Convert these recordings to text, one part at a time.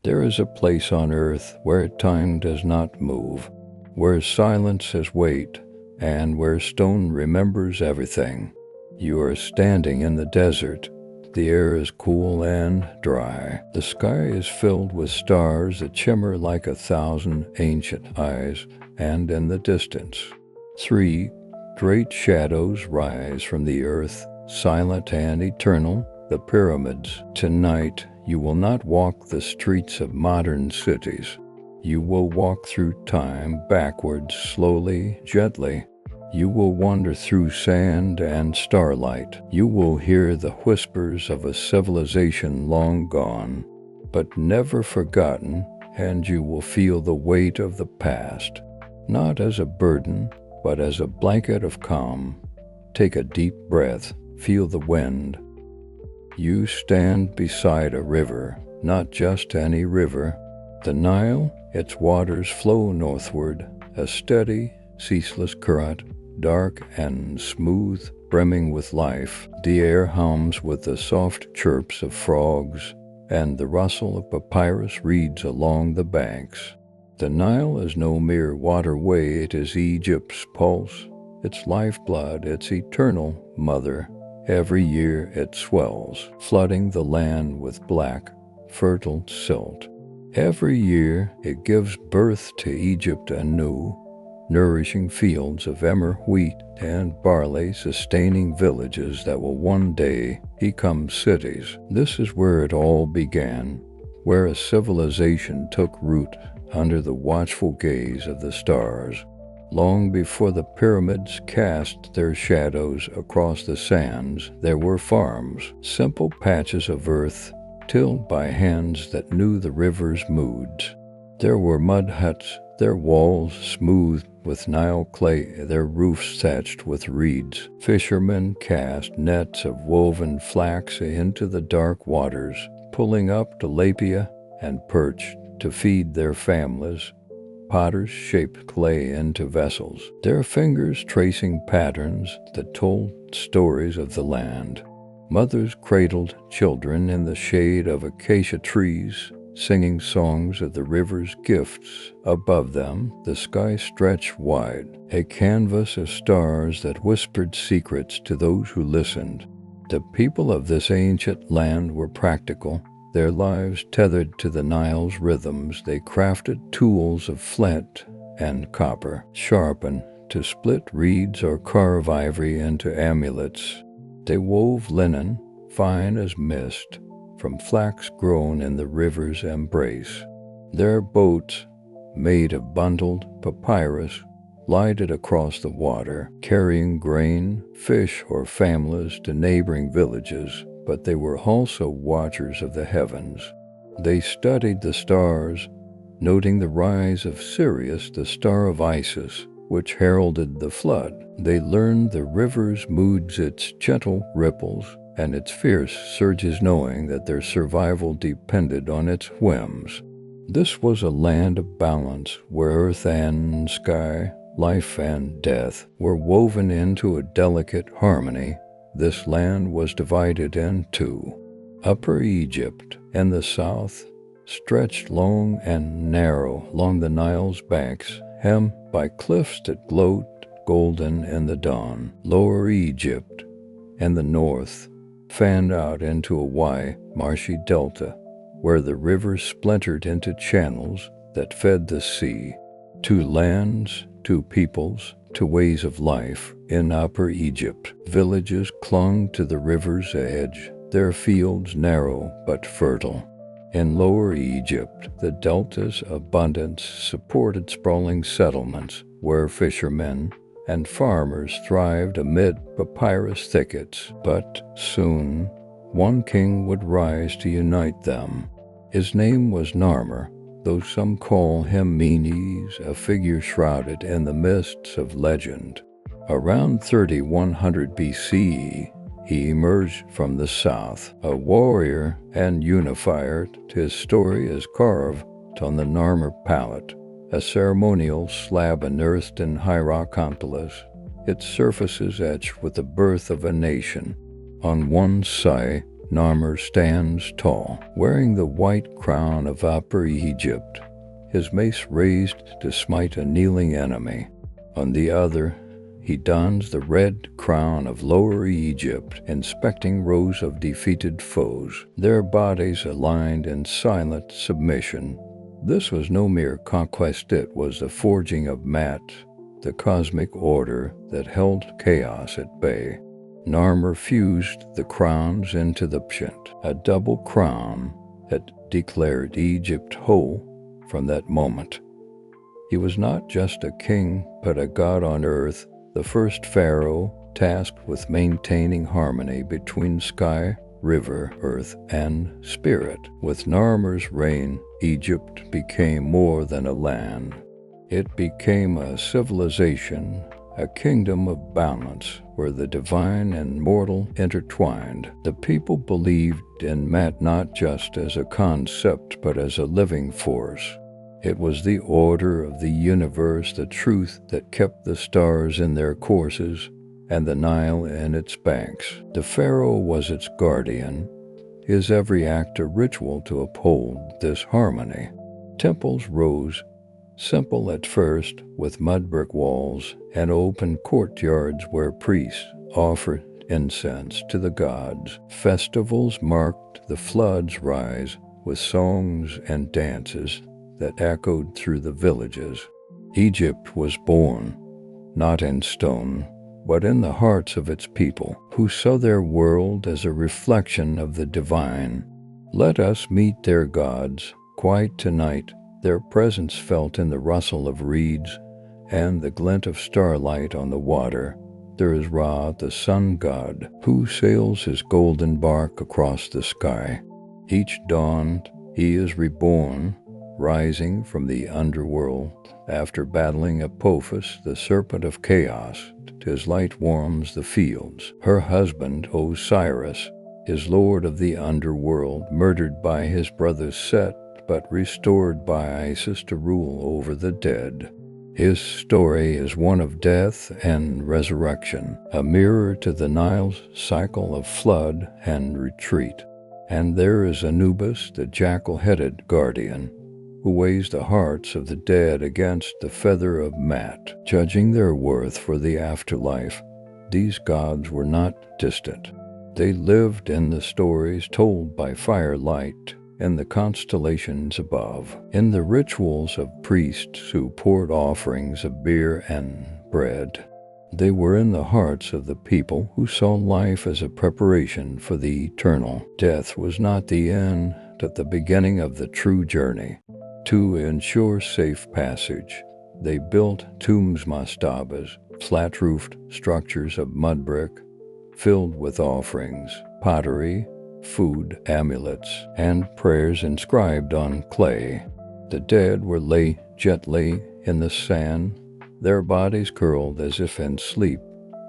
There is a place on earth where time does not move, where silence has weight, and where stone remembers everything. You are standing in the desert. The air is cool and dry. The sky is filled with stars that shimmer like 1,000 ancient eyes, and in the distance, 3 great shadows rise from the earth, silent and eternal, the pyramids. Tonight, you will not walk the streets of modern cities. You will walk through time backwards, slowly, gently. You will wander through sand and starlight. You will hear the whispers of a civilization long gone, but never forgotten, and you will feel the weight of the past, not as a burden, but as a blanket of calm. Take a deep breath, feel the wind. You stand beside a river, not just any river. The Nile, its waters flow northward, a steady, ceaseless current, dark and smooth, brimming with life. The air hums with the soft chirps of frogs and the rustle of papyrus reeds along the banks. The Nile is no mere waterway, it is Egypt's pulse, its lifeblood, its eternal mother. Every year it swells, flooding the land with black, fertile silt. Every year it gives birth to Egypt anew, nourishing fields of emmer, wheat, and barley, sustaining villages that will one day become cities. This is where it all began, where a civilization took root under the watchful gaze of the stars. Long before the pyramids cast their shadows across the sands, there were farms, simple patches of earth tilled by hands that knew the river's moods. There were mud huts, their walls smooth with Nile clay, their roofs thatched with reeds. Fishermen cast nets of woven flax into the dark waters, pulling up tilapia and perch to feed their families. Potters shaped clay into vessels, their fingers tracing patterns that told stories of the land. Mothers cradled children in the shade of acacia trees, singing songs of the river's gifts. Above them, the sky stretched wide, a canvas of stars that whispered secrets to those who listened. The people of this ancient land were practical, their lives tethered to the Nile's rhythms. They crafted tools of flint and copper, sharpened to split reeds or carve ivory into amulets. They wove linen, fine as mist, from flax grown in the river's embrace. Their boats, made of bundled papyrus, glided across the water, carrying grain, fish, or families to neighboring villages, but they were also watchers of the heavens. They studied the stars, noting the rise of Sirius, the star of Isis, which heralded the flood. They learned the river's moods, its gentle ripples, and its fierce surges, knowing that their survival depended on its whims. This was a land of balance, where earth and sky, life and death, were woven into a delicate harmony. This land was divided in two. Upper Egypt, in the south, stretched long and narrow along the Nile's banks, hemmed by cliffs that glowed golden in the dawn. Lower Egypt, in the north, fanned out into a wide, marshy delta, where the river splintered into channels that fed the sea. Two lands, two peoples, two ways of life. In Upper Egypt, villages clung to the river's edge, their fields narrow but fertile. In Lower Egypt, the delta's abundance supported sprawling settlements where fishermen and farmers thrived amid papyrus thickets. But soon, one king would rise to unite them. His name was Narmer, though some call him Menes, a figure shrouded in the mists of legend. Around 3100 BCE, he emerged from the south, a warrior and unifier. His story is carved on the Narmer palette, a ceremonial slab unearthed in Hierakonpolis, its surfaces etched with the birth of a nation. On one side, Narmer stands tall, wearing the white crown of Upper Egypt, his mace raised to smite a kneeling enemy. On the other, he dons the red crown of Lower Egypt, inspecting rows of defeated foes, their bodies aligned in silent submission. This was no mere conquest, it was the forging of Mat, the cosmic order that held chaos at bay. Narmer fused the crowns into the Pshent, a double crown that declared Egypt whole from that moment. He was not just a king, but a god on earth, the first pharaoh tasked with maintaining harmony between sky, river, earth, and spirit. With Narmer's reign, Egypt became more than a land. It became a civilization, a kingdom of balance, where the divine and mortal intertwined. The people believed in Mat not just as a concept, but as a living force. It was the order of the universe, the truth that kept the stars in their courses and the Nile in its banks. The pharaoh was its guardian, his every act a ritual to uphold this harmony. Temples rose, simple at first, with mud brick walls and open courtyards where priests offered incense to the gods. Festivals marked the flood's rise with songs and dances that echoed through the villages. Egypt was born, not in stone, but in the hearts of its people, who saw their world as a reflection of the divine. Let us meet their gods, quiet tonight, their presence felt in the rustle of reeds and the glint of starlight on the water. There is Ra, the sun god, who sails his golden bark across the sky. Each dawn, he is reborn, rising from the underworld after battling Apophis, the serpent of chaos. His light warms the fields. Her husband, Osiris, is lord of the underworld, murdered by his brother Set, but restored by Isis to rule over the dead. His story is one of death and resurrection, a mirror to the Nile's cycle of flood and retreat. And there is Anubis, the jackal-headed guardian, who weighs the hearts of the dead against the feather of Mat, judging their worth for the afterlife. These gods were not distant. They lived in the stories told by firelight, in the constellations above, in the rituals of priests who poured offerings of beer and bread. They were in the hearts of the people who saw life as a preparation for the eternal. Death was not the end, but the beginning of the true journey. To ensure safe passage, they built tombs mastabas, flat-roofed structures of mud brick, filled with offerings, pottery, food, amulets, and prayers inscribed on clay. The dead were laid gently in the sand, their bodies curled as if in sleep,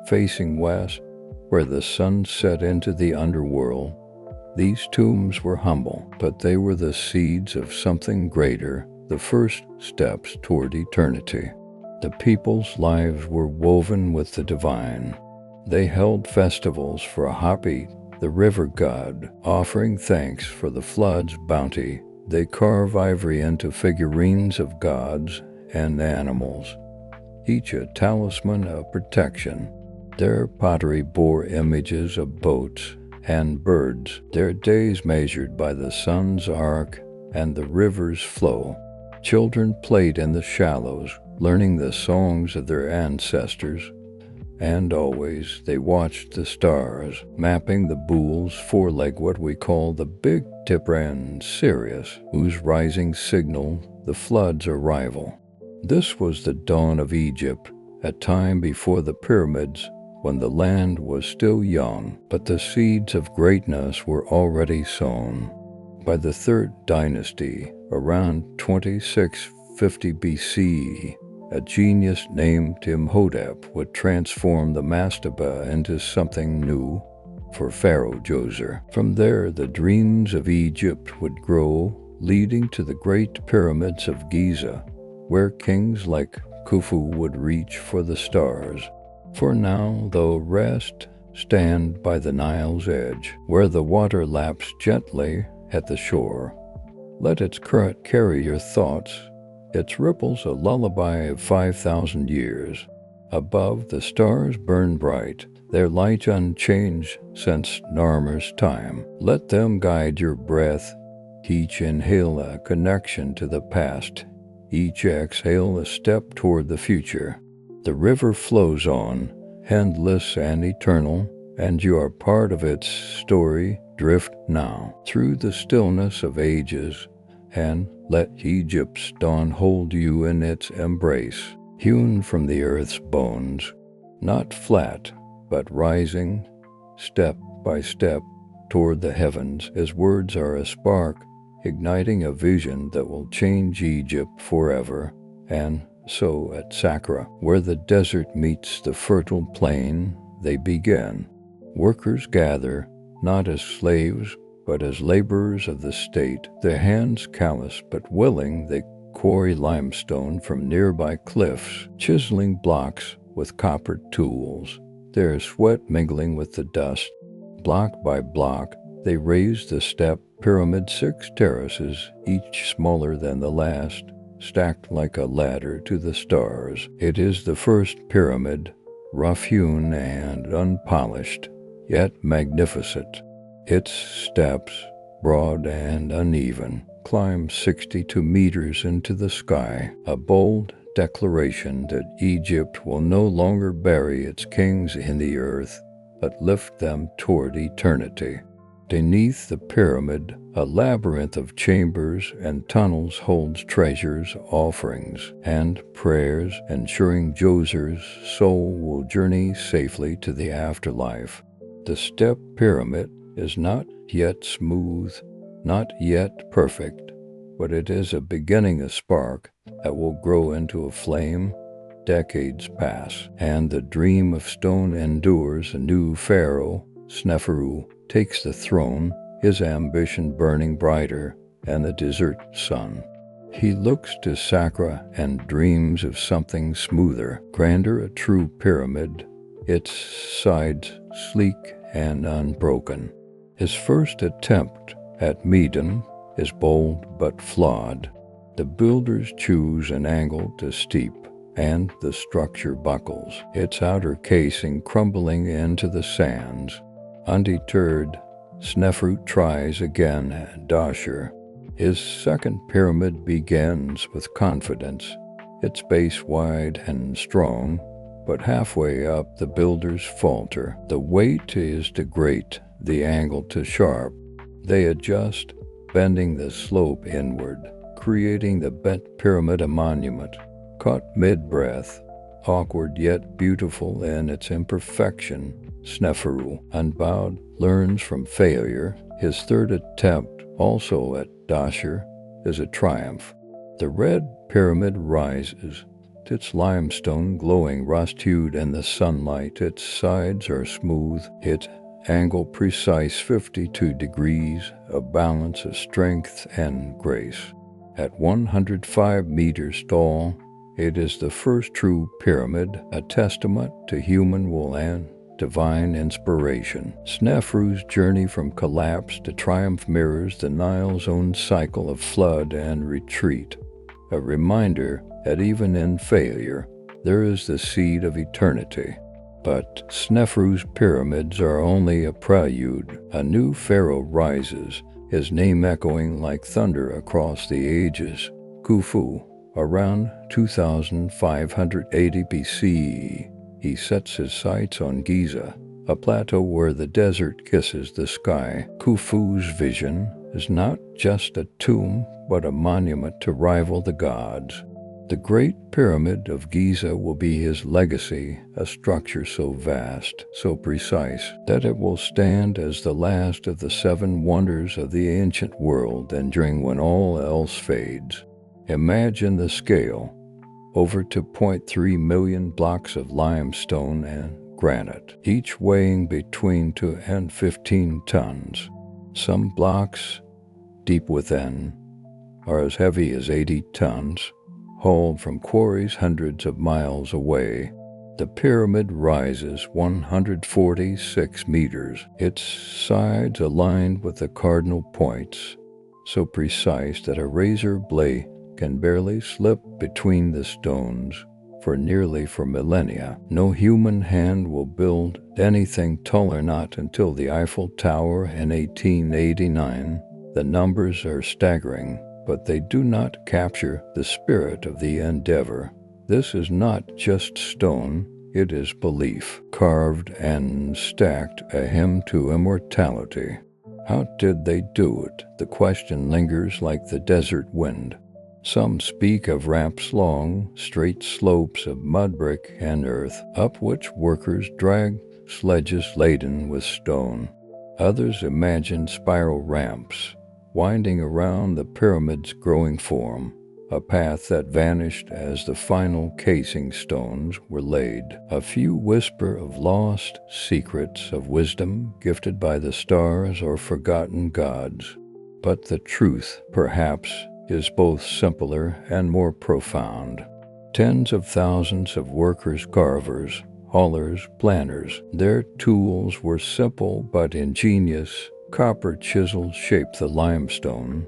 facing west, where the sun set into the underworld. These tombs were humble, but they were the seeds of something greater, the first steps toward eternity. The people's lives were woven with the divine. They held festivals for Hapi, the river god, offering thanks for the flood's bounty. They carve ivory into figurines of gods and animals, each a talisman of protection. Their pottery bore images of boats and birds, their days measured by the sun's arc and the river's flow. Children played in the shallows, learning the songs of their ancestors, and always they watched the stars, mapping the bull's foreleg, what we call the Big Dipper, and Sirius, whose rising signaled the flood's arrival. This was the dawn of Egypt, a time before the pyramids, when the land was still young, but the seeds of greatness were already sown. By the third dynasty, around 2650 BCE, a genius named Imhotep would transform the mastaba into something new for Pharaoh Djoser. From there, the dreams of Egypt would grow, leading to the great pyramids of Giza, where kings like Khufu would reach for the stars. For now, though, rest, stand by the Nile's edge, where the water laps gently at the shore. Let its current carry your thoughts, its ripples a lullaby of 5,000 years. Above, the stars burn bright, their light unchanged since Narmer's time. Let them guide your breath, each inhale a connection to the past, each exhale a step toward the future. The river flows on, endless and eternal, and you are part of its story. Drift now through the stillness of ages, and let Egypt's dawn hold you in its embrace, hewn from the earth's bones, not flat, but rising, step by step, toward the heavens, as words are a spark, igniting a vision that will change Egypt forever. And so at Saqqara, where the desert meets the fertile plain, they begin. Workers gather, not as slaves, but as laborers of the state, their hands callous but willing. They quarry limestone from nearby cliffs, chiseling blocks with coppered tools, their sweat mingling with the dust. Block by block, they raise the step pyramid, 6 terraces, each smaller than the last, stacked like a ladder to the stars. It is the first pyramid, rough-hewn and unpolished, yet magnificent. Its steps, broad and uneven, climb 62 meters into the sky, a bold declaration that Egypt will no longer bury its kings in the earth, but lift them toward eternity. Beneath the pyramid, a labyrinth of chambers and tunnels holds treasures, offerings, and prayers, ensuring Djoser's soul will journey safely to the afterlife. The step pyramid is not yet smooth, not yet perfect, but it is a beginning, a spark that will grow into a flame. Decades pass, and the dream of stone endures. A new pharaoh, Sneferu, takes the throne, his ambition burning brighter than the desert sun. He looks to Saqqara and dreams of something smoother, grander, a true pyramid, its sides sleek and unbroken. His first attempt at Medan is bold but flawed. The builders choose an angle too steep, and the structure buckles, its outer casing crumbling into the sands. Undeterred, Sneferu tries again at Dahshur. His second pyramid begins with confidence, its base wide and strong, but halfway up the builders falter. The weight is too great, the angle too sharp. They adjust, bending the slope inward, creating the bent pyramid, a monument. Caught mid-breath, awkward yet beautiful in its imperfection, Sneferu, unbowed, learns from failure. His third attempt, also at Dahshur, is a triumph. The red pyramid rises, its limestone glowing rust-hued in the sunlight. Its sides are smooth, its angle precise, 52 degrees, a balance of strength and grace. At 105 meters tall, it is the first true pyramid, a testament to human will and divine inspiration. Sneferu's journey from collapse to triumph mirrors the Nile's own cycle of flood and retreat, a reminder that even in failure, there is the seed of eternity. But Sneferu's pyramids are only a prelude. A new pharaoh rises, his name echoing like thunder across the ages. Khufu. Around 2580 BCE, he sets his sights on Giza, a plateau where the desert kisses the sky. Khufu's vision is not just a tomb, but a monument to rival the gods. The Great Pyramid of Giza will be his legacy, a structure so vast, so precise, that it will stand as the last of the 7 wonders of the ancient world, enduring when all else fades. Imagine the scale, over 2.3 million blocks of limestone and granite, each weighing between 2 and 15 tons. Some blocks, deep within, are as heavy as 80 tons, hauled from quarries hundreds of miles away. The pyramid rises 146 meters, its sides aligned with the cardinal points, so precise that a razor blade can barely slip between the stones. For millennia, no human hand will build anything taller, not until the Eiffel Tower in 1889. The numbers are staggering, but they do not capture the spirit of the endeavor. This is not just stone, it is belief, carved and stacked, a hymn to immortality. How did they do it? The question lingers like the desert wind. Some speak of ramps, long, straight slopes of mud, brick, and earth, up which workers drag sledges laden with stone. Others imagine spiral ramps, winding around the pyramid's growing form, a path that vanished as the final casing stones were laid. A few whisper of lost secrets of wisdom gifted by the stars or forgotten gods. But the truth, perhaps, is both simpler and more profound. Tens of thousands of workers, carvers, haulers, planners, their tools were simple but ingenious. Copper chisels shaped the limestone,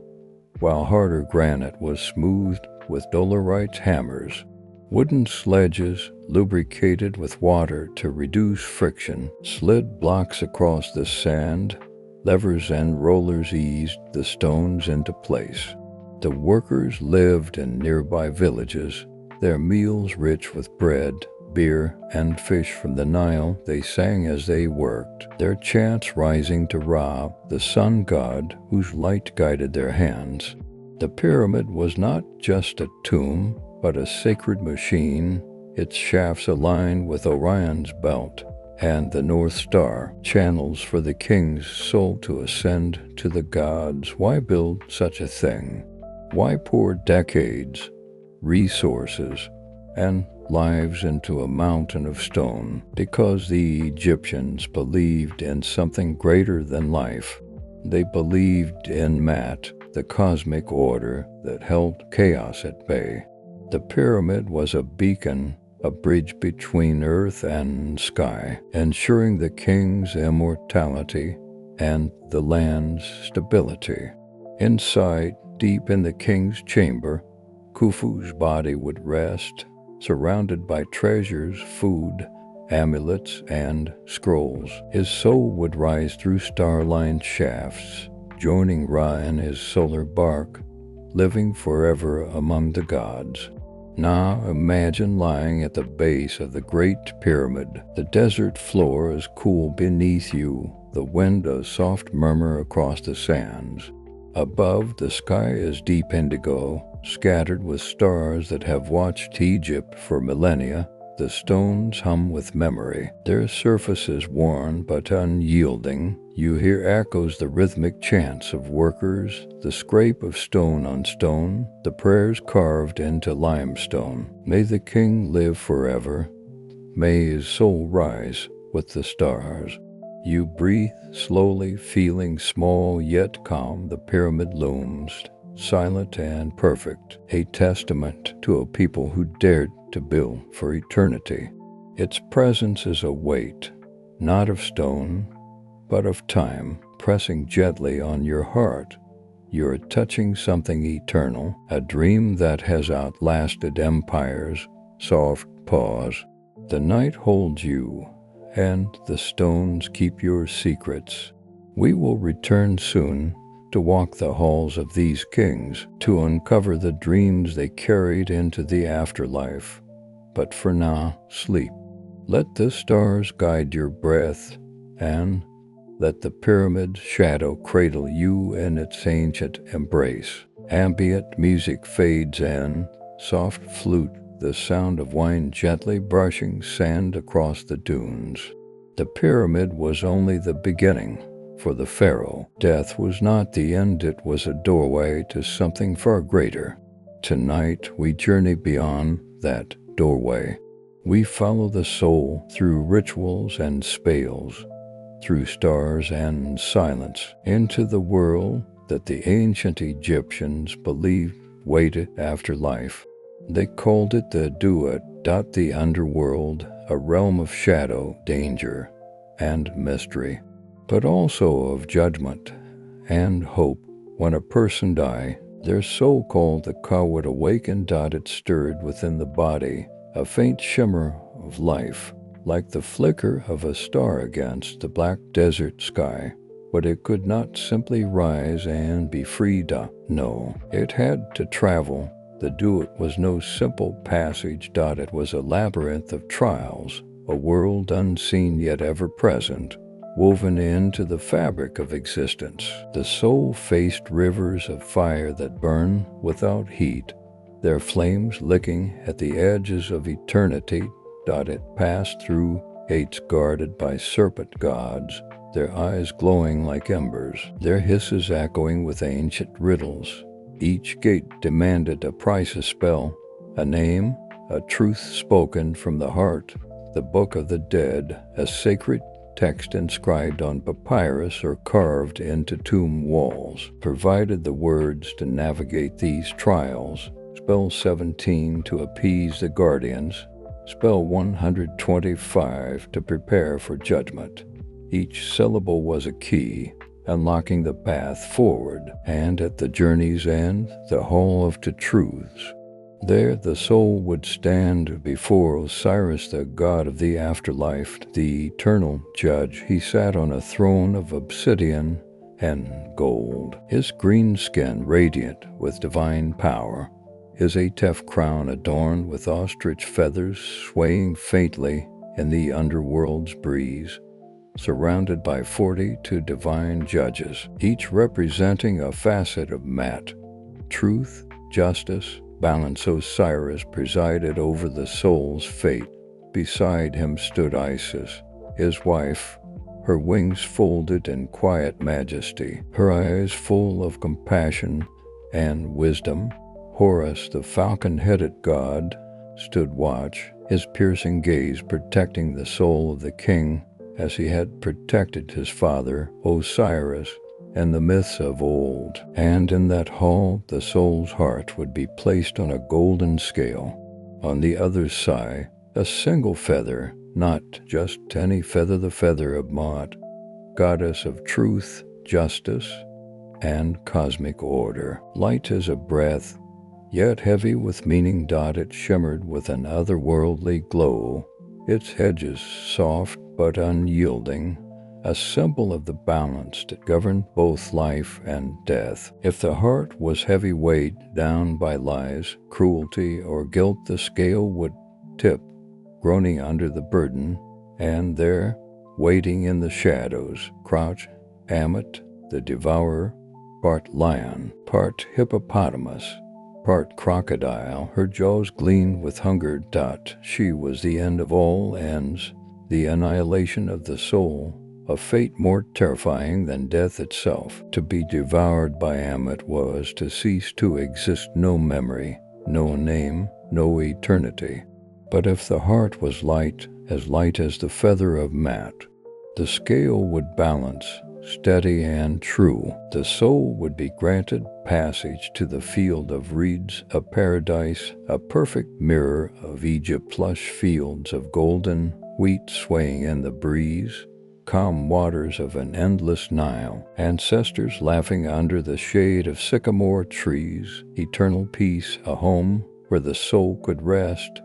while harder granite was smoothed with dolerite hammers. Wooden sledges, lubricated with water to reduce friction, slid blocks across the sand. Levers and rollers eased the stones into place. The workers lived in nearby villages, their meals rich with bread, beer, and fish from the Nile. They sang as they worked, their chants rising to Ra, the sun god whose light guided their hands. The pyramid was not just a tomb, but a sacred machine, its shafts aligned with Orion's belt and the North Star, channels for the king's soul to ascend to the gods. Why build such a thing? Why pour decades, resources, and lives into a mountain of stone? Because the Egyptians believed in something greater than life. They believed in Mat, the cosmic order that held chaos at bay. The pyramid was a beacon, a bridge between earth and sky, ensuring the king's immortality and the land's stability. Inside, deep in the king's chamber, Khufu's body would rest, surrounded by treasures, food, amulets, and scrolls. His soul would rise through star-lined shafts, joining Ra in his solar bark, living forever among the gods. Now imagine lying at the base of the Great Pyramid. The desert floor is cool beneath you, the wind a soft murmur across the sands. Above, the sky is deep indigo, scattered with stars that have watched Egypt for millennia. The stones hum with memory, their surfaces worn but unyielding. You hear echoes, the rhythmic chants of workers, the scrape of stone on stone, the prayers carved into limestone. May the king live forever. May his soul rise with the stars. You breathe slowly, feeling small yet calm. The pyramid looms, silent and perfect, a testament to a people who dared to build for eternity. Its presence is a weight, not of stone, but of time, pressing gently on your heart. You're touching something eternal, a dream that has outlasted empires. Soft pause. The night holds you, and the stones keep your secrets. We will return soon to walk the halls of these kings, to uncover the dreams they carried into the afterlife. But for now, sleep. Let the stars guide your breath, and let the pyramid's shadow cradle you in its ancient embrace. Ambient music fades in, soft flute, the sound of wine gently brushing sand across the dunes. The pyramid was only the beginning. For the pharaoh, death was not the end, it was a doorway to something far greater. Tonight, we journey beyond that doorway. We follow the soul through rituals and spells, through stars and silence, into the world that the ancient Egyptians believed waited after life. They called it the duat, The underworld, a realm of shadow, danger, and mystery, but also of judgment and hope. When a person dies, their soul called the ka would awaken. It stirred within the body a faint shimmer of life, like the flicker of a star against the black desert sky. But it could not simply rise and be freed. No, it had to travel. The do-it was no simple passage. It was a labyrinth of trials, a world unseen yet ever present, woven into the fabric of existence. The soul faced rivers of fire that burn without heat, their flames licking at the edges of eternity. It passed through gates guarded by serpent gods, their eyes glowing like embers, their hisses echoing with ancient riddles. Each gate demanded a price, a spell, a name, a truth spoken from the heart. The Book of the Dead, a sacred text inscribed on papyrus or carved into tomb walls, provided the words to navigate these trials. Spell 17 to appease the guardians, spell 125 to prepare for judgment. Each syllable was a key, unlocking the path forward, and at the journey's end, the hall of the truths. There the soul would stand before Osiris, the god of the afterlife, the eternal judge. He sat on a throne of obsidian and gold, his green skin radiant with divine power, his Atef crown adorned with ostrich feathers swaying faintly in the underworld's breeze, surrounded by 42 divine judges, each representing a facet of Mat. Truth, justice, balance. Osiris presided over the soul's fate. Beside him stood Isis, his wife, her wings folded in quiet majesty, her eyes full of compassion and wisdom. Horus, the falcon-headed god, stood watch, his piercing gaze protecting the soul of the king as he had protected his father, Osiris, and the myths of old. And in that hall, the soul's heart would be placed on a golden scale. On the other side, a single feather, not just any feather, the feather of Maat, goddess of truth, justice, and cosmic order. Light as a breath, yet heavy with meaning. It shimmered with an otherworldly glow, its edges soft but unyielding, a symbol of the balance that governed both life and death. If the heart was heavy, weighed down by lies, cruelty, or guilt, the scale would tip, groaning under the burden. And there, waiting in the shadows, crouched Ammit, the devourer, part lion, part hippopotamus, part crocodile. Her jaws gleamed with hunger. She was the end of all ends, the annihilation of the soul, a fate more terrifying than death itself. To be devoured by Ammit was to cease to exist, no memory, no name, no eternity. But if the heart was light as the feather of Mat, the scale would balance, steady and true. The soul would be granted passage to the field of reeds, a paradise, a perfect mirror of Egypt, lush fields of golden wheat swaying in the breeze, calm waters of an endless Nile, ancestors laughing under the shade of sycamore trees, eternal peace, a home where the soul could rest,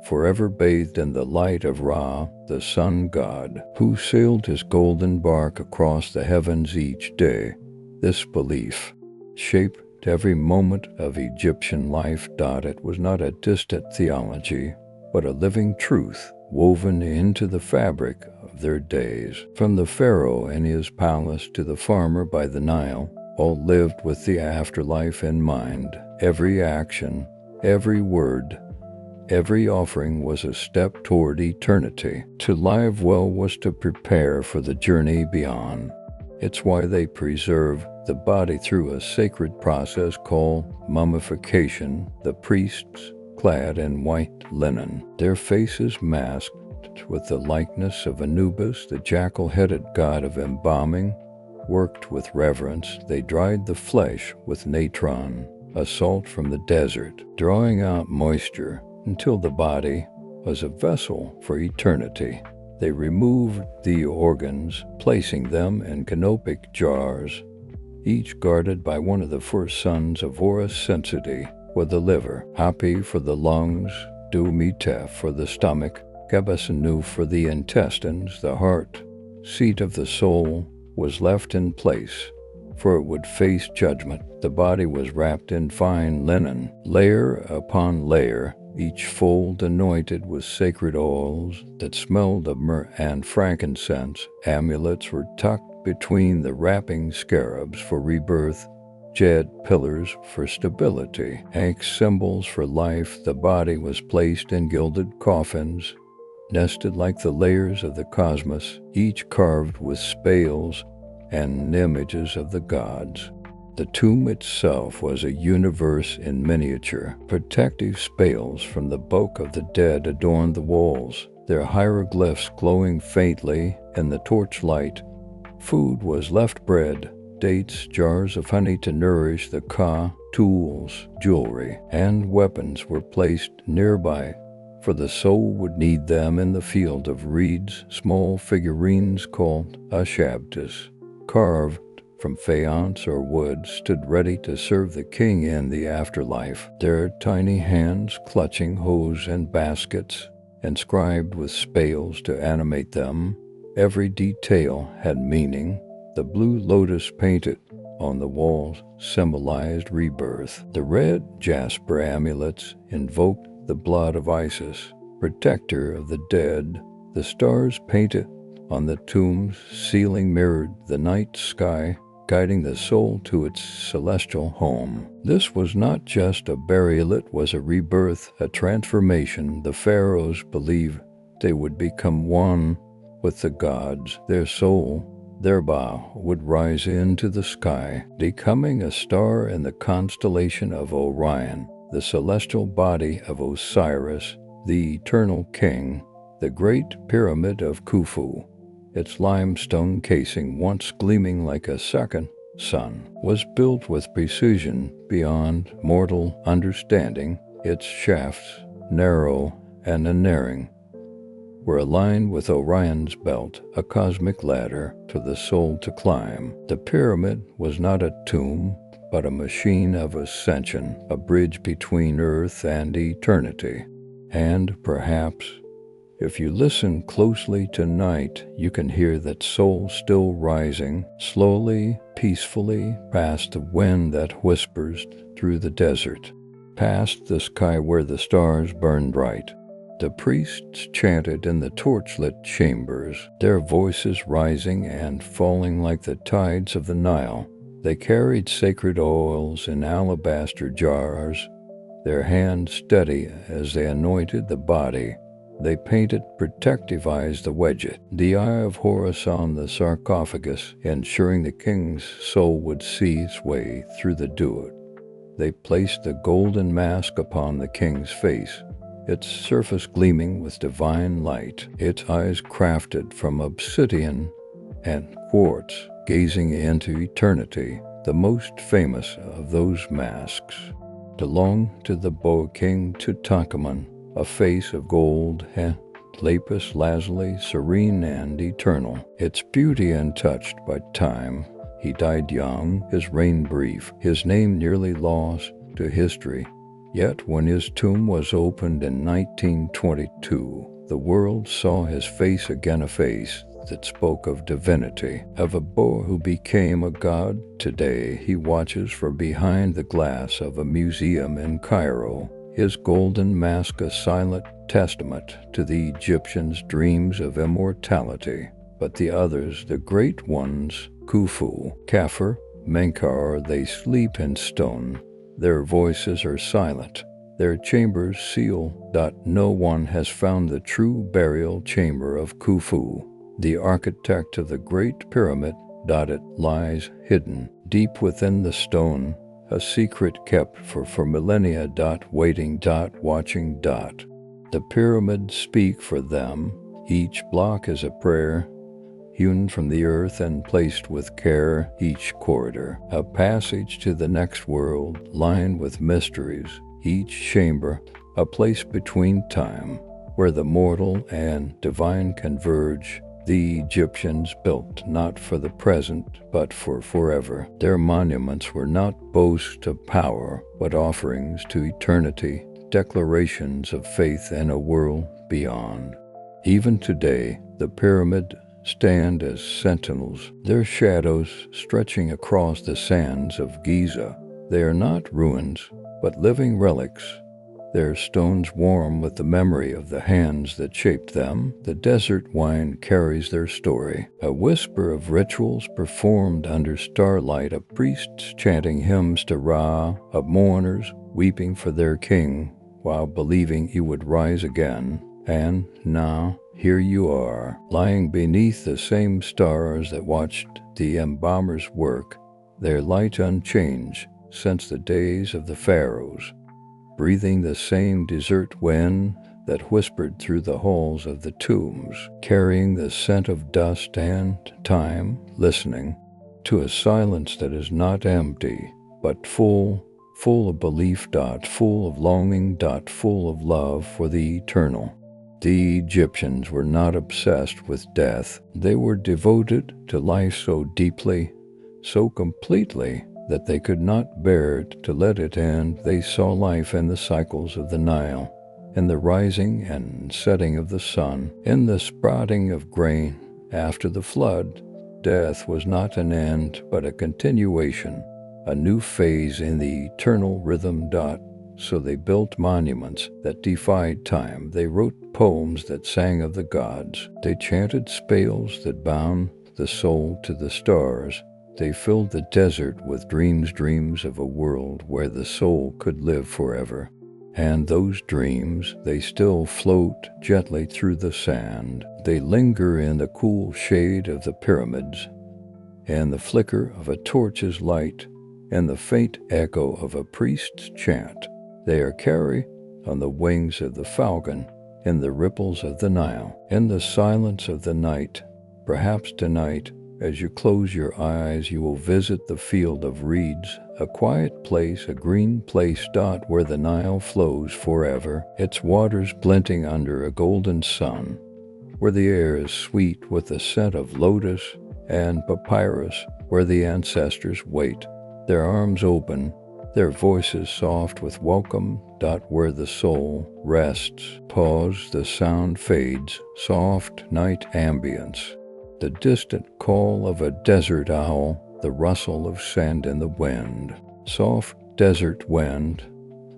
forever bathed in the light of Ra, the sun god, who sailed his golden bark across the heavens each day. This belief shaped every moment of Egyptian life. It was not a distant theology, but a living truth woven into the fabric of their days. From the pharaoh in his palace to the farmer by the Nile, all lived with the afterlife in mind. Every action, every word, every offering was a step toward eternity. To live well was to prepare for the journey beyond. It's why they preserve the body through a sacred process called mummification. The priests, clad in white linen, their faces masked with the likeness of Anubis, the jackal-headed god of embalming, worked with reverence. They dried the flesh with natron, a salt from the desert, drawing out moisture until the body, was a vessel for eternity. They removed the organs, placing them in canopic jars, each guarded by one of the first sons of Horus Sensity, for the liver, Hapi for the lungs, Du-Mite for the stomach, Gebesenu for the intestines. The heart, seat of the soul, was left in place, for it would face judgment. The body was wrapped in fine linen, layer upon layer, each fold anointed with sacred oils that smelled of myrrh and frankincense. Amulets were tucked between the wrapping scarabs for rebirth, jade pillars for stability, Ankh symbols for life. The body was placed in gilded coffins, nested like the layers of the cosmos, each carved with spales and images of the gods. The tomb itself was a universe in miniature. Protective spales from the bulk of the dead adorned the walls, their hieroglyphs glowing faintly in the torchlight. Food was left: bread, dates, jars of honey to nourish the ka. Tools, jewelry, and weapons were placed nearby, for the soul would need them in the field of reeds. Small figurines called ashabtas, carved from faience or wood, stood ready to serve the king in the afterlife, their tiny hands clutching hoes and baskets, inscribed with spales to animate them. Every detail had meaning. The blue lotus painted on the walls symbolized rebirth. The red jasper amulets invoked the blood of Isis, protector of the dead. The stars painted on the tomb's ceiling mirrored the night sky, guiding the soul to its celestial home. This was not just a burial, it was a rebirth, a transformation. The pharaohs believed they would become one with the gods. Their soul, their Ba, would rise into the sky, becoming a star in the constellation of Orion, the celestial body of Osiris, the eternal king. The Great Pyramid of Khufu, its limestone casing once gleaming like a second sun, was built with precision beyond mortal understanding. Its shafts, narrow and unerring, were aligned with Orion's belt, a cosmic ladder for the soul to climb. The pyramid was not a tomb, but a machine of ascension, a bridge between earth and eternity. And perhaps, if you listen closely tonight, you can hear that soul still rising, slowly, peacefully, past the wind that whispers through the desert, past the sky where the stars burn bright. The priests chanted in the torchlit chambers, their voices rising and falling like the tides of the Nile. They carried sacred oils in alabaster jars, their hands steady as they anointed the body. They painted protective eyes, the wedget, the eye of Horus on the sarcophagus, ensuring the king's soul would see its way through the dew. They placed the golden mask upon the king's face, its surface gleaming with divine light, its eyes crafted from obsidian and quartz, gazing into eternity. The most famous of those masks belonged to the boa king Tutankhamun, a face of gold and lapis lazuli, serene and eternal, its beauty untouched by time. He died young, his reign brief, his name nearly lost to history. Yet when his tomb was opened in 1922, the world saw his face again, a face that spoke of divinity, of a boa who became a god. Today he watches from behind the glass of a museum in Cairo, his golden mask a silent testament to the Egyptians' dreams of immortality. But the others, the great ones, Khufu, Khafre, Menkaure, they sleep in stone. Their voices are silent, their chambers sealed. No one has found the true burial chamber of Khufu, the architect of the Great Pyramid. It lies hidden deep within the stone, a secret kept for millennia. Waiting, watching. The pyramids speak for them. Each block is a prayer, hewn from the earth and placed with care. Each corridor, a passage to the next world, lined with mysteries. Each chamber, a place between time where the mortal and divine converge. The Egyptians built not for the present, but for forever. Their monuments were not boasts of power, but offerings to eternity, declarations of faith in a world beyond. Even today, the pyramids stand as sentinels, their shadows stretching across the sands of Giza. They are not ruins, but living relics, their stones warm with the memory of the hands that shaped them. The desert wine carries their story, a whisper of rituals performed under starlight, of priests chanting hymns to Ra, of mourners weeping for their king while believing he would rise again. And now, here you are, lying beneath the same stars that watched the embalmers work, their light unchanged since the days of the pharaohs, breathing the same desert wind that whispered through the halls of the tombs, carrying the scent of dust and time, listening to a silence that is not empty, but full of belief, full of longing, full of love for the eternal. The Egyptians were not obsessed with death. They were devoted to life so deeply, so completely, that they could not bear to let it end. They saw life in the cycles of the Nile, in the rising and setting of the sun, in the sprouting of grain after the flood. Death was not an end, but a continuation, a new phase in the eternal rhythm. So they built monuments that defied time. They wrote poems that sang of the gods. They chanted spells that bound the soul to the stars. They filled the desert with dreams of a world where the soul could live forever. And those dreams, they still float gently through the sand. They linger in the cool shade of the pyramids, and the flicker of a torch's light, and the faint echo of a priest's chant. They are carried on the wings of the falcon, in the ripples of the Nile, in the silence of the night. Perhaps tonight, as you close your eyes, you will visit the field of reeds, a quiet place, a green place, where the Nile flows forever, its waters glinting under a golden sun, where the air is sweet with the scent of lotus and papyrus, where the ancestors wait, their arms open, their voices soft with welcome. Where the soul rests, pause, the sound fades, soft night ambience. The distant call of a desert owl, the rustle of sand in the wind, soft desert wind,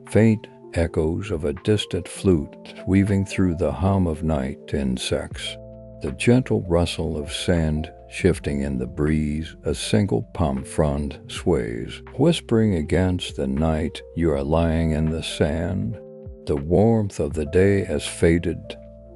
faint echoes of a distant flute weaving through the hum of night insects, the gentle rustle of sand shifting in the breeze. A single palm frond sways, whispering against the night. You are lying in the sand. The warmth of the day has faded,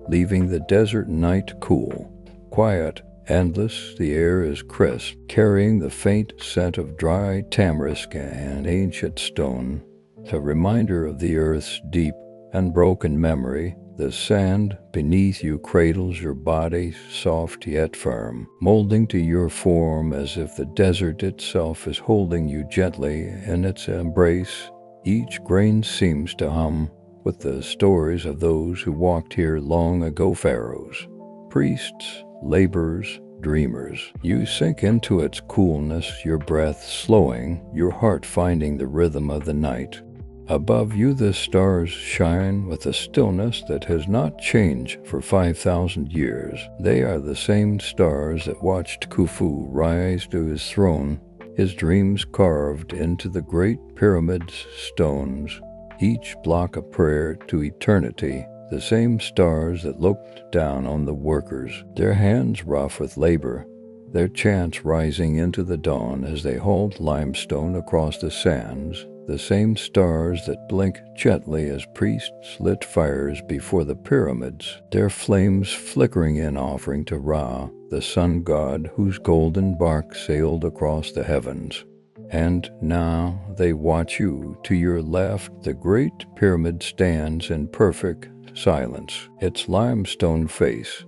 leaving the desert night cool, quiet, endless. The air is crisp, carrying the faint scent of dry tamarisk and ancient stone, a reminder of the earth's deep and broken memory. The sand beneath you cradles your body, soft yet firm, molding to your form as if the desert itself is holding you gently in its embrace. Each grain seems to hum with the stories of those who walked here long ago, pharaohs, priests, laborers, dreamers. You sink into its coolness, your breath slowing, your heart finding the rhythm of the night. Above you the stars shine with a stillness that has not changed for 5,000 years. They are the same stars that watched Khufu rise to his throne, his dreams carved into the great pyramid's stones, each block a prayer to eternity. The same stars that looked down on the workers, their hands rough with labor, their chants rising into the dawn as they hauled limestone across the sands. The same stars that blink gently as priests lit fires before the pyramids, their flames flickering in offering to Ra, the sun god whose golden bark sailed across the heavens. And now they watch you. To your left, the great pyramid stands in perfect silence, its limestone face,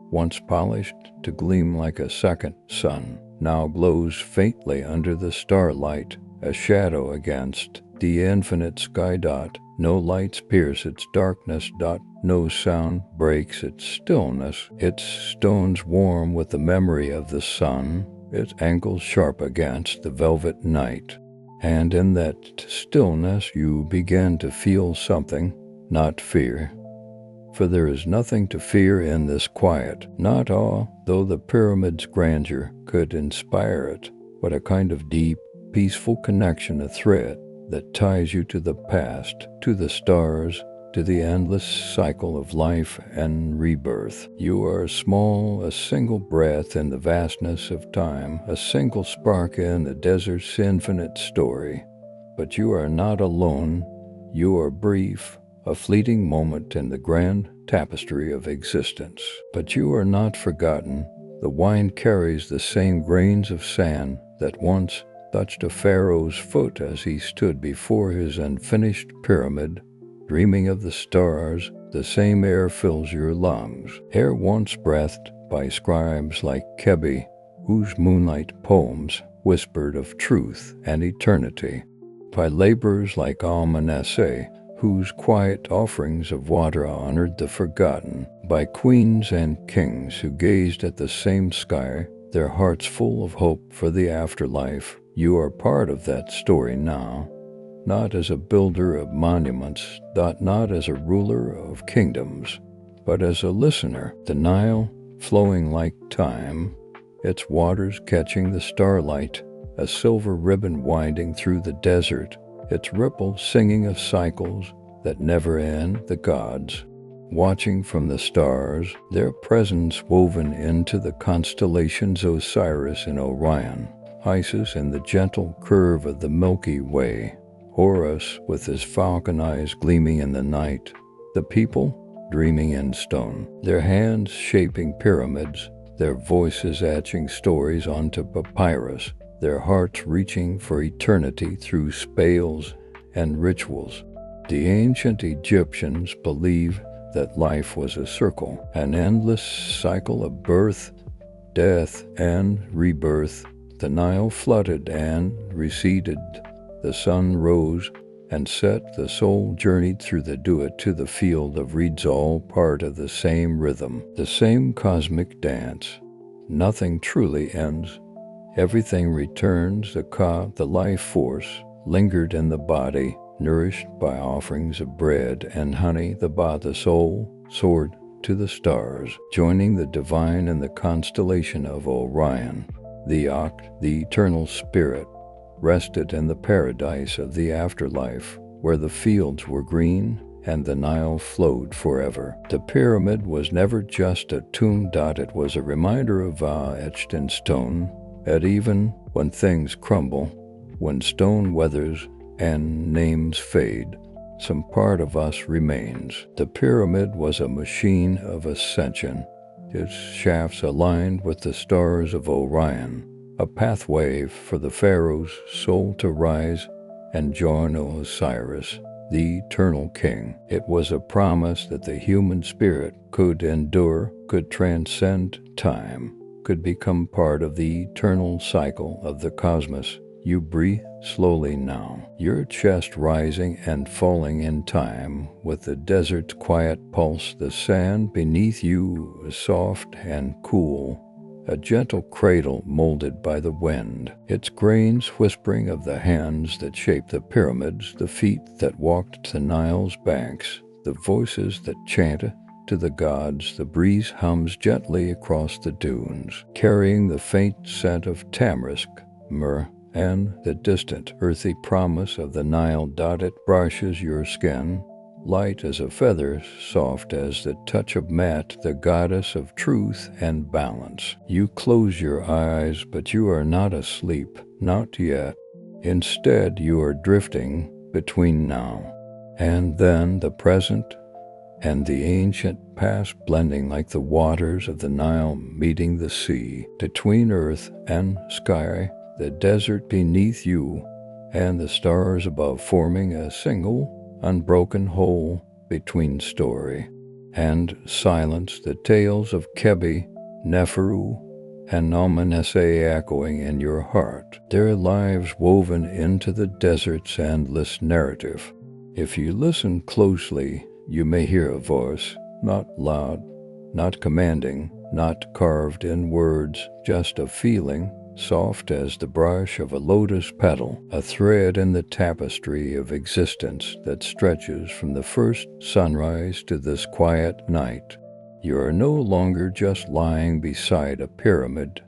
once polished to gleam like a second sun, now glows faintly under the starlight, a shadow against the infinite sky. No lights pierce its darkness. No sound breaks its stillness. Its stones warm with the memory of the sun, its ankles sharp against the velvet night. And in that stillness you begin to feel something, not fear. For there is nothing to fear in this quiet, not awe, though the pyramid's grandeur could inspire it, but a kind of deep, peaceful connection, a thread that ties you to the past, to the stars, to the endless cycle of life and rebirth. You are small, a single breath in the vastness of time, a single spark in the desert's infinite story. But you are not alone. You are brief, a fleeting moment in the grand tapestry of existence. But you are not forgotten. The wine carries the same grains of sand that once touched a pharaoh's foot as he stood before his unfinished pyramid, dreaming of the stars. The same air fills your lungs, air once breathed by scribes like Kebi, whose moonlight poems whispered of truth and eternity, by laborers like Almanesse, whose quiet offerings of water honored the forgotten, by queens and kings who gazed at the same sky, their hearts full of hope for the afterlife. You are part of that story now, not as a builder of monuments, not as a ruler of kingdoms, but as a listener. The Nile, flowing like time, its waters catching the starlight, a silver ribbon winding through the desert, its ripples singing of cycles that never end. The gods, watching from the stars, their presence woven into the constellations Osiris and Orion, Isis in the gentle curve of the Milky Way, Horus with his falcon eyes gleaming in the night, the people dreaming in stone, their hands shaping pyramids, their voices etching stories onto papyrus, their hearts reaching for eternity through spells and rituals. The ancient Egyptians believed that life was a circle, an endless cycle of birth, death, and rebirth. The Nile flooded and receded. The sun rose and set. The soul journeyed through the duat to the field of reeds, all part of the same rhythm, the same cosmic dance. Nothing truly ends. Everything returns. The life force lingered in the body, nourished by offerings of bread and honey. The soul soared to the stars, joining the divine in the constellation of Orion. The eternal spirit, rested in the paradise of the afterlife, where the fields were green and the Nile flowed forever. The pyramid was never just a tomb. It was a reminder of vow etched in stone, that even when things crumble, when stone weathers and names fade, some part of us remains. The pyramid was a machine of ascension, its shafts aligned with the stars of Orion, a pathway for the pharaoh's soul to rise and join Osiris, the eternal king. It was a promise that the human spirit could endure, could transcend time, could become part of the eternal cycle of the cosmos. You breathe slowly now, your chest rising and falling in time with the desert's quiet pulse. The sand beneath you is soft and cool, a gentle cradle molded by the wind, its grains whispering of the hands that shaped the pyramids, the feet that walked the Nile's banks, the voices that chanted to the gods. The breeze hums gently across the dunes, carrying the faint scent of tamarisk, myrrh, and the distant, earthy promise of the Nile. It brushes your skin, light as a feather, soft as the touch of Mat, the goddess of truth and balance. You close your eyes, but you are not asleep, not yet. Instead, you are drifting between now and then, the present and the ancient past, blending like the waters of the Nile meeting the sea, between earth and sky, the desert beneath you and the stars above, forming a single, unbroken whole between story and silence. The tales of Kebi, Neferu, an ominous echoing in your heart, their lives woven into the desert's endless narrative. If you listen closely, you may hear a voice, not loud, not commanding, not carved in words, just a feeling, soft as the brush of a lotus petal, a thread in the tapestry of existence that stretches from the first sunrise to this quiet night. You are no longer just lying beside a pyramid.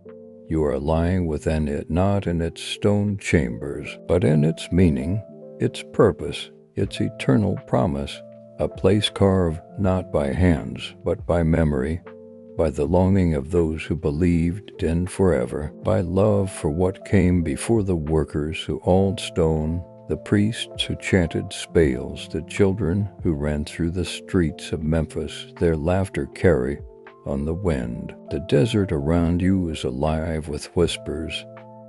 You are lying within it, not in its stone chambers, but in its meaning, its purpose, its eternal promise, a place carved not by hands, but by memory, by the longing of those who believed in forever, by love for what came before, the workers who hauled stone, the priests who chanted spells, the children who ran through the streets of Memphis, their laughter carry on the wind. The desert around you is alive with whispers.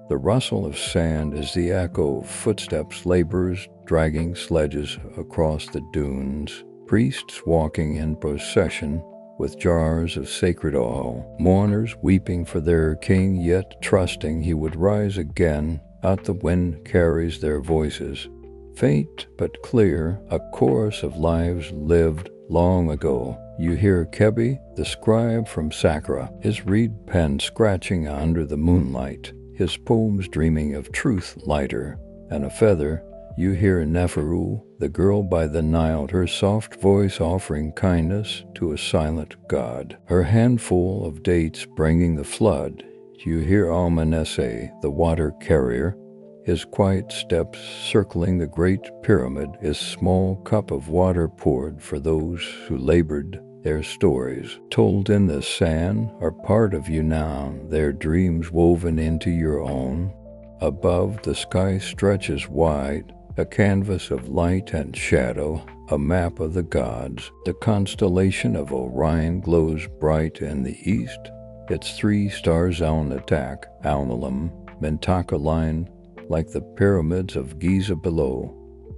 The rustle of sand is the echo of footsteps, laborers dragging sledges across the dunes, priests walking in procession with jars of sacred oil, mourners weeping for their king, yet trusting he would rise again. Out the wind carries their voices, faint but clear, a chorus of lives lived long ago. You hear Kebi, the scribe from Saqqara, his reed pen scratching under the moonlight, his poems dreaming of truth lighter than a feather. You hear Neferu, the girl by the Nile, her soft voice offering kindness to a silent god, her handful of dates bringing the flood. You hear Amenese, the water carrier, his quiet steps circling the great pyramid, his small cup of water poured for those who labored. Their stories, told in the sand, are part of you now, their dreams woven into your own. Above, the sky stretches wide, a canvas of light and shadow, a map of the gods. The constellation of Orion glows bright in the east, its 3 stars on attack, Alnilam, Mintaka line, like the pyramids of Giza below,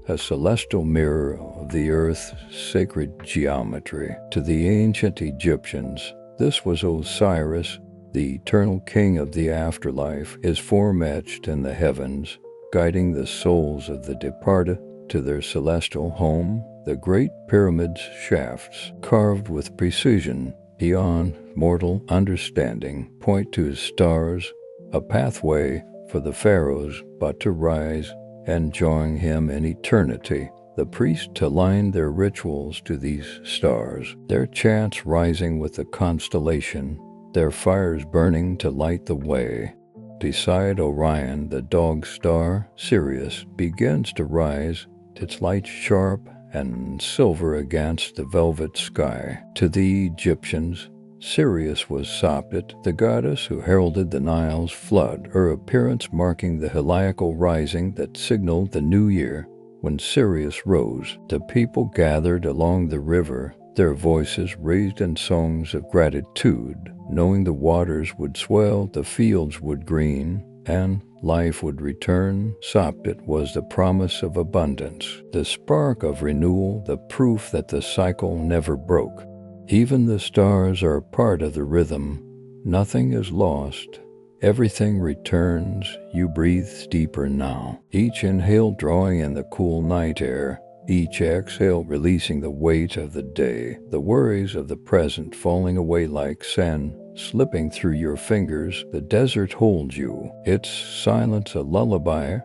a celestial mirror of the earth's sacred geometry. To the ancient Egyptians, this was Osiris, the eternal king of the afterlife, his form etched in the heavens, guiding the souls of the departed to their celestial home. The great pyramid's shafts, carved with precision beyond mortal understanding, point to his stars, a pathway for the pharaohs but to rise and join him in eternity. The priests aligned their rituals to these stars, their chants rising with the constellation, their fires burning to light the way. Beside Orion, the dog star, Sirius, begins to rise, its light sharp and silver against the velvet sky. To the Egyptians, Sirius was Sopdet, the goddess who heralded the Nile's flood, her appearance marking the heliacal rising that signaled the new year. When Sirius rose, the people gathered along the river, their voices raised in songs of gratitude, knowing the waters would swell, the fields would green, and life would return. Sopdet was the promise of abundance, the spark of renewal, the proof that the cycle never broke. Even the stars are part of the rhythm. Nothing is lost. Everything returns. You breathe deeper now, each inhale drawing in the cool night air, each exhale releasing the weight of the day, the worries of the present falling away like sand slipping through your fingers. The desert holds you, its silence a lullaby,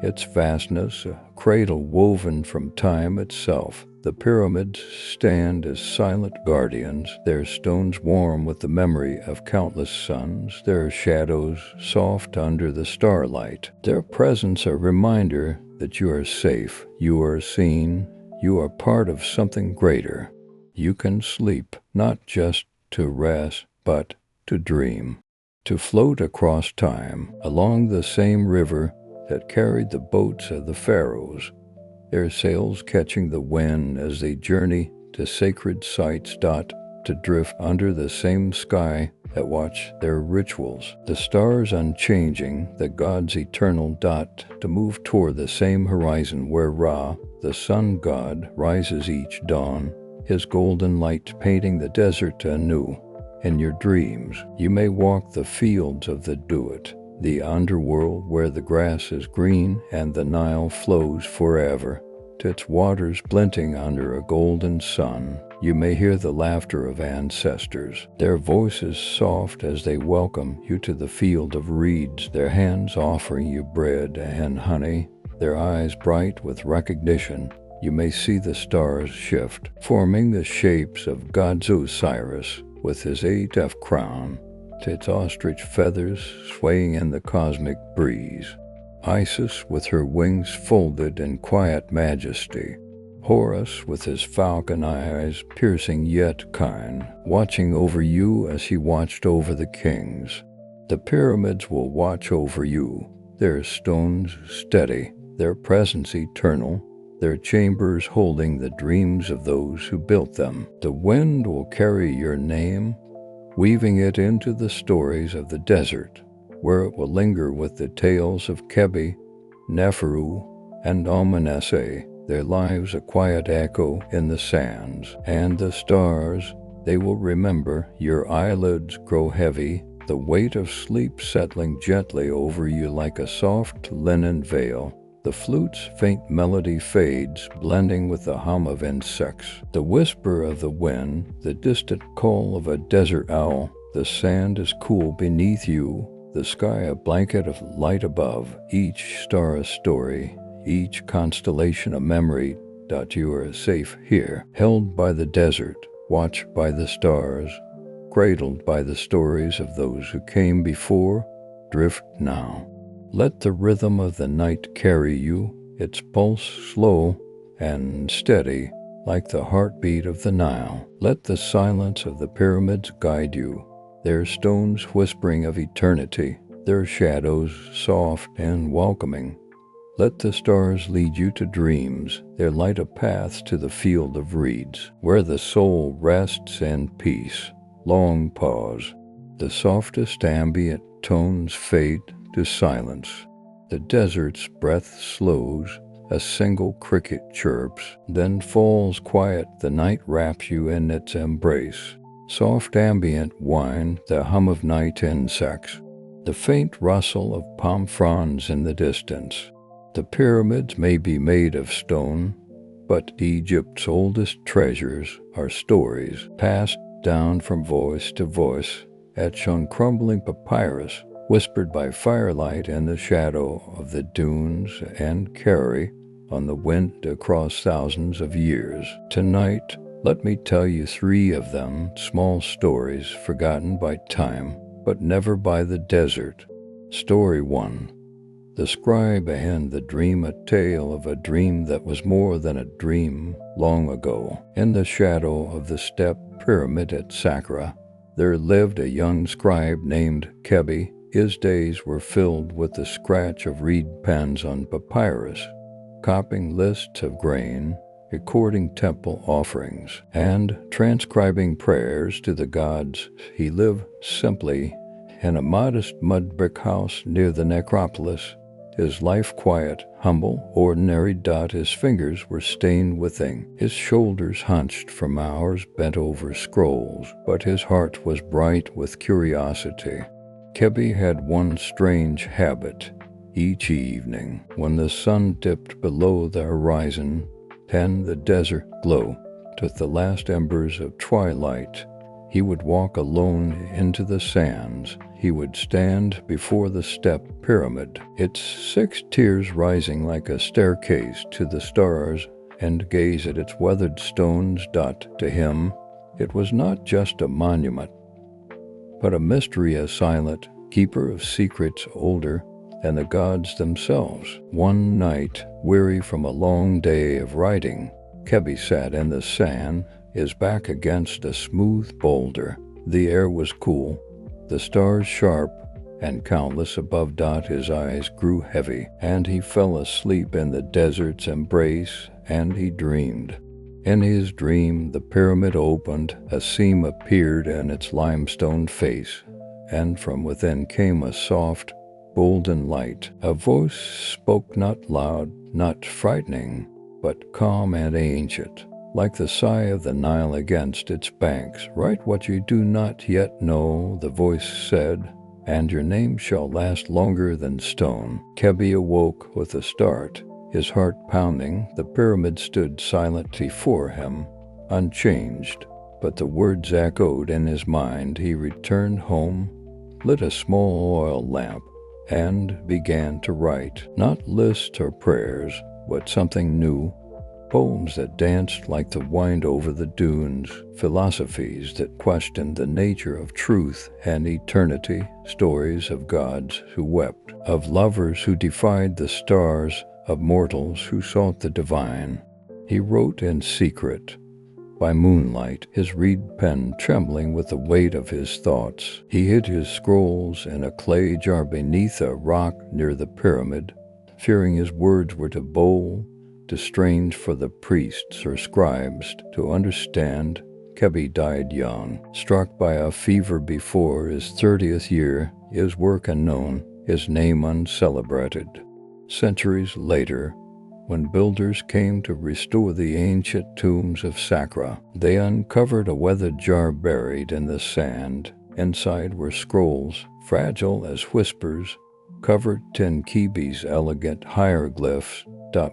its vastness a cradle woven from time itself. The pyramids stand as silent guardians, their stones warm with the memory of countless suns, their shadows soft under the starlight. Their presence a reminder that you are safe, you are seen, you are part of something greater. You can sleep, not just to rest, but to dream, to float across time, along the same river that carried the boats of the pharaohs, their sails catching the wind as they journey to sacred sites. To drift under the same sky that watch their rituals, the stars unchanging, the gods eternal. To move toward the same horizon where Ra, the sun god, rises each dawn, his golden light painting the desert anew. In your dreams, you may walk the fields of the Duat, the underworld where the grass is green and the Nile flows forever, its waters glinting under a golden sun. You may hear the laughter of ancestors, their voices soft as they welcome you to the field of reeds, their hands offering you bread and honey, their eyes bright with recognition. You may see the stars shift, forming the shapes of God's Osiris with his 8F crown, its ostrich feathers swaying in the cosmic breeze. Isis with her wings folded in quiet majesty. Horus with his falcon eyes piercing yet kind, watching over you as he watched over the kings. The pyramids will watch over you, their stones steady, their presence eternal, their chambers holding the dreams of those who built them. The wind will carry your name, weaving it into the stories of the desert, where it will linger with the tales of Kebi, Neferu, and Amenese, their lives a quiet echo in the sands. And the stars, they will remember. Your eyelids grow heavy, the weight of sleep settling gently over you like a soft linen veil. The flute's faint melody fades, blending with the hum of insects, the whisper of the wind, the distant call of a desert owl. The sand is cool beneath you, the sky a blanket of light above, each star a story, each constellation a memory. You are safe here, held by the desert, watched by the stars, cradled by the stories of those who came before. Drift now. Let the rhythm of the night carry you, its pulse slow and steady, like the heartbeat of the Nile. Let the silence of the pyramids guide you, their stones whispering of eternity, their shadows soft and welcoming. Let the stars lead you to dreams, their light a path to the field of reeds, where the soul rests in peace. Long pause. The softest ambient tones fade to silence. The desert's breath slows, a single cricket chirps, then falls quiet. The night wraps you in its embrace. Soft ambient whine, the hum of night insects, the faint rustle of palm fronds in the distance. The pyramids may be made of stone, but Egypt's oldest treasures are stories passed down from voice to voice, etched on crumbling papyrus, whispered by firelight in the shadow of the dunes, and carry on the wind across thousands of years. Tonight, let me tell you 3 of them, small stories forgotten by time, but never by the desert. Story 1. The scribe and the dream, a tale of a dream that was more than a dream. Long ago, in the shadow of the step pyramid at Saqqara, there lived a young scribe named Kebi. His days were filled with the scratch of reed pens on papyrus, copying lists of grain, recording temple offerings, and transcribing prayers to the gods. He lived simply in a modest mud brick house near the necropolis, his life quiet, humble, ordinary. His fingers were stained with ink, his shoulders hunched from hours bent over scrolls, but his heart was bright with curiosity. Kebi had one strange habit. Each evening, when the sun dipped below the horizon and the desert glowed with the last embers of twilight, he would walk alone into the sands. He would stand before the step pyramid, its 6 tiers rising like a staircase to the stars, and gaze at its weathered stones. To him, it was not just a monument, but a mystery, a silent keeper of secrets older than the gods themselves. One night, weary from a long day of writing, Kebi sat in the sand, his back against a smooth boulder. The air was cool, the stars sharp and countless above. His eyes grew heavy, and he fell asleep in the desert's embrace, and he dreamed. In his dream, the pyramid opened, a seam appeared in its limestone face, and from within came a soft, golden light. A voice spoke, not loud, not frightening, but calm and ancient. like the sigh of the Nile against its banks. Write what you do not yet know, the voice said, and your name shall last longer than stone. Kebi awoke with a start, his heart pounding. The pyramid stood silent before him, unchanged, but the words echoed in his mind. He returned home, lit a small oil lamp, and began to write, not lists or prayers, but something new. Poems that danced like the wind over the dunes, philosophies that questioned the nature of truth and eternity, stories of gods who wept, of lovers who defied the stars, of mortals who sought the divine. He wrote in secret, by moonlight, his reed pen trembling with the weight of his thoughts. He hid his scrolls in a clay jar beneath a rock near the pyramid, fearing his words were too bold, too strange for the priests or scribes to understand. Kebi died young, struck by a fever before his 30th year, his work unknown, his name uncelebrated. Centuries later, when builders came to restore the ancient tombs of Saqqara, they uncovered a weathered jar buried in the sand. Inside were scrolls, fragile as whispers, covered in Kebi's elegant hieroglyphs.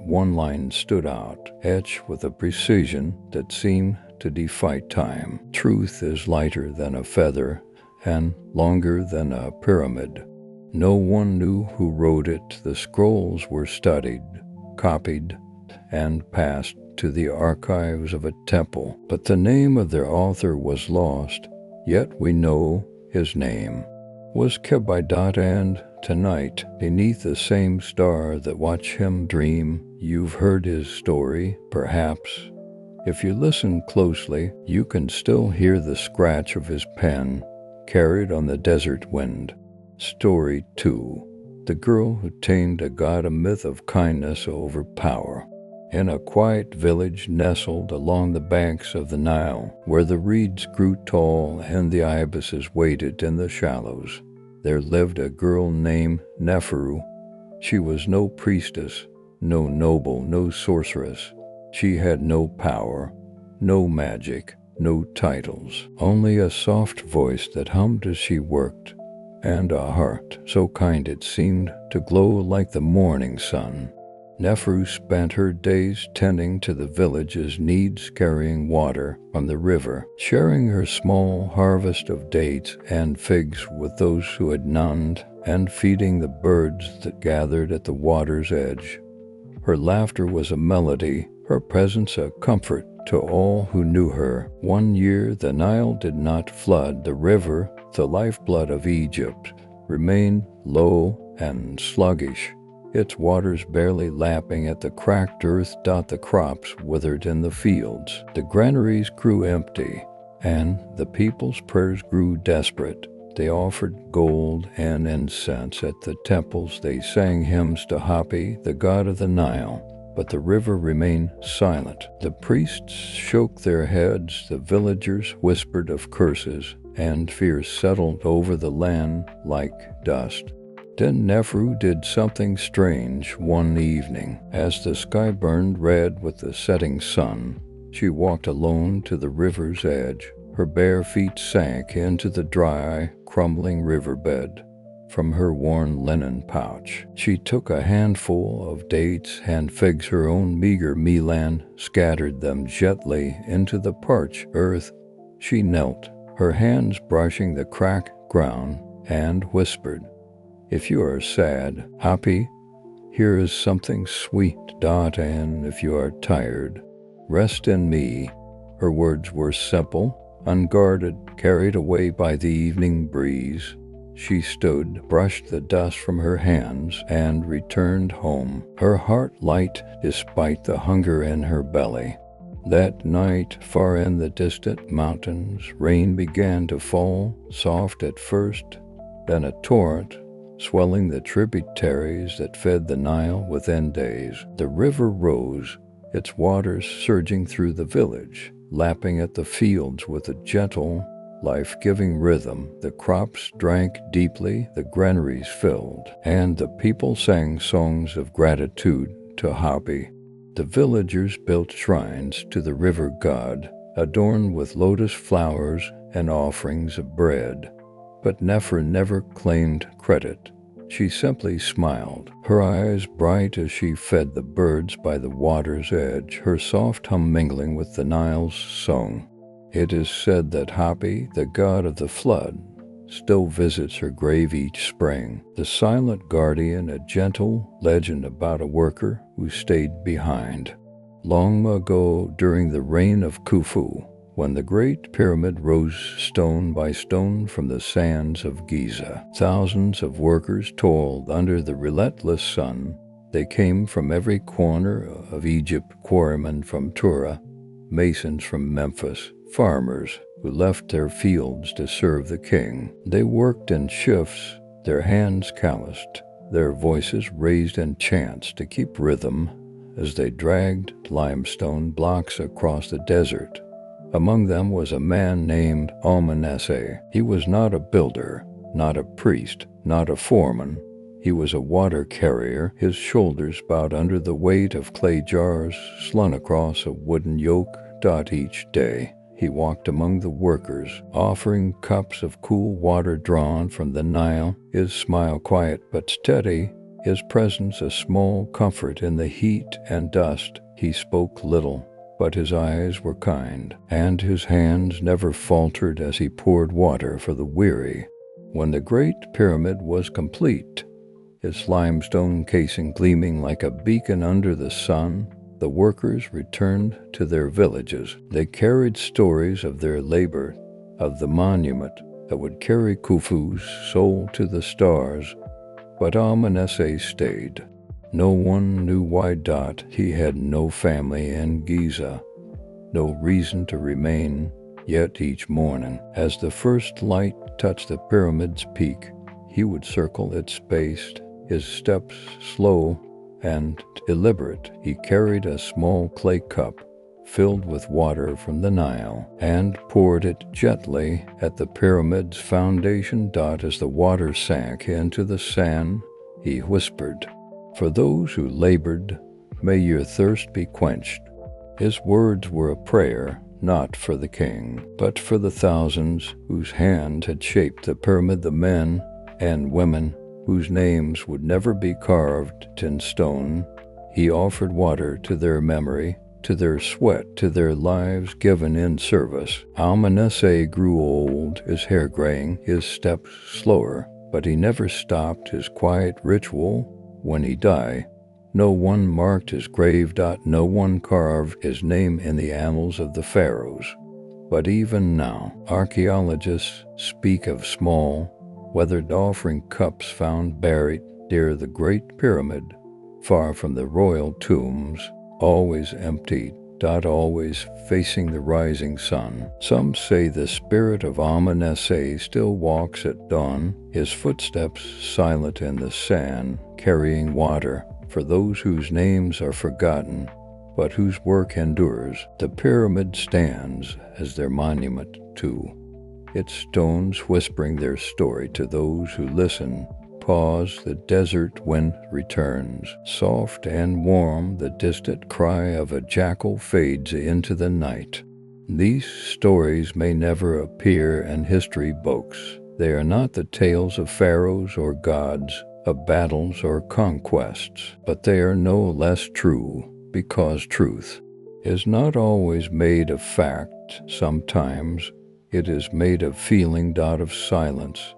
One line stood out, etched with a precision that seemed to defy time. Truth is lighter than a feather and longer than a pyramid. No one knew who wrote it. The scrolls were studied, copied, and passed to the archives of a temple, but the name of their author was lost. Yet we know his name was Kebi. And tonight, beneath the same star that watched him dream, you've heard his story, perhaps. If you listen closely, you can still hear the scratch of his pen, carried on the desert wind. Story 2. The girl who tamed a god, a myth of kindness over power. In a quiet village nestled along the banks of the Nile, where the reeds grew tall and the ibises waited in the shallows, there lived a girl named Neferu. She was no priestess, no noble, no sorceress. She had no power, no magic, no titles, only a soft voice that hummed as she worked, and a heart so kind it seemed to glow like the morning sun. Neferu spent her days tending to the village's needs, carrying water from the river, sharing her small harvest of dates and figs with those who had none, and feeding the birds that gathered at the water's edge. Her laughter was a melody, her presence a comfort to all who knew her. One year the Nile did not flood. The river, the lifeblood of Egypt, remained low and sluggish, its waters barely lapping at the cracked earth. The crops withered in the fields. The granaries grew empty, and the people's prayers grew desperate. They offered gold and incense at the temples. They sang hymns to Hapi, the god of the Nile. But the river remained silent. The priests shook their heads, the villagers whispered of curses, and fear settled over the land like dust. Then Neferu did something strange one evening. As the sky burned red with the setting sun, she walked alone to the river's edge. Her bare feet sank into the dry, crumbling riverbed. From her worn linen pouch, she took a handful of dates and figs, her own meager meal, scattered them gently into the parched earth. She knelt, her hands brushing the cracked ground, and whispered, "If you are sad, Hapi, here is something sweet. And if you are tired, rest in me." Her words were simple, unguarded, carried away by the evening breeze. She stood, brushed the dust from her hands, and returned home, her heart light despite the hunger in her belly. That night, far in the distant mountains, rain began to fall, soft at first, then a torrent, swelling the tributaries that fed the Nile within days. The river rose, its waters surging through the village, lapping at the fields with a gentle, life-giving rhythm. The crops drank deeply, the granaries filled, and the people sang songs of gratitude to Hapi. The villagers built shrines to the river god, adorned with lotus flowers and offerings of bread. But Nefer never claimed credit. She simply smiled, her eyes bright as she fed the birds by the water's edge, her soft hum mingling with the Nile's song. It is said that Hapi, the god of the flood, still visits her grave each spring, the silent guardian, a gentle legend about a worker who stayed behind. Long ago, during the reign of Khufu, when the Great Pyramid rose stone by stone from the sands of Giza, thousands of workers toiled under the relentless sun. They came from every corner of Egypt, quarrymen from Tura, masons from Memphis, farmers who left their fields to serve the king. They worked in shifts, their hands calloused, their voices raised in chants to keep rhythm as they dragged limestone blocks across the desert. Among them was a man named Almanese. He was not a builder, not a priest, not a foreman. He was a water carrier, his shoulders bowed under the weight of clay jars slung across a wooden yoke. Each day, he walked among the workers, offering cups of cool water drawn from the Nile, his smile quiet but steady, his presence a small comfort in the heat and dust. He spoke little, but his eyes were kind, and his hands never faltered as he poured water for the weary. When the Great Pyramid was complete, its limestone casing gleaming like a beacon under the sun, the workers returned to their villages. They carried stories of their labor, of the monument that would carry Khufu's soul to the stars. But Almanese stayed. No one knew why. He had no family in Giza, no reason to remain. Yet each morning, as the first light touched the pyramid's peak, he would circle its base, his steps slow and deliberate. He carried a small clay cup filled with water from the Nile and poured it gently at the pyramid's foundation. As the water sank into the sand, he whispered, "For those who labored, may your thirst be quenched." His words were a prayer, not for the king, but for the thousands whose hand had shaped the pyramid, the men and women whose names would never be carved in stone. He offered water to their memory, to their sweat, to their lives given in service. Almanese grew old, his hair graying, his steps slower, but he never stopped his quiet ritual. When he died, no one marked his grave. No one carved his name in the annals of the pharaohs. But even now, archaeologists speak of small, weathered offering cups found buried near the Great Pyramid, far from the royal tombs, always empty, always facing the rising sun. Some say the spirit of Almanese still walks at dawn, his footsteps silent in the sand, carrying water for those whose names are forgotten, but whose work endures. The pyramid stands as their monument too, its stones whispering their story to those who listen. Pause, the desert wind returns. Soft and warm, the distant cry of a jackal fades into the night. These stories may never appear in history books. They are not the tales of pharaohs or gods, of battles or conquests, but they are no less true, because truth is not always made of fact. Sometimes it is made of feeling, of silence,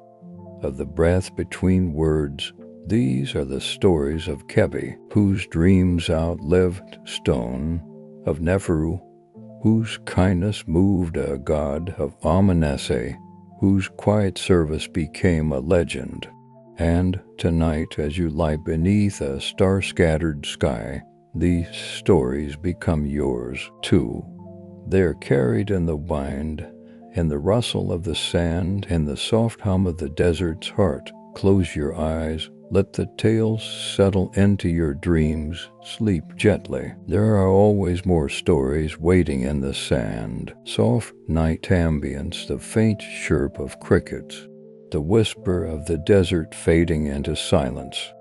of the breath between words. These are the stories of Kebi, whose dreams outlived stone, of Neferu, whose kindness moved a god, of Amanese, whose quiet service became a legend. And tonight, as you lie beneath a star-scattered sky, these stories become yours too. They're carried in the wind, in the rustle of the sand, in the soft hum of the desert's heart. Close your eyes, let the tales settle into your dreams, sleep gently. There are always more stories waiting in the sand. Soft night ambience, the faint chirp of crickets, the whisper of the desert fading into silence.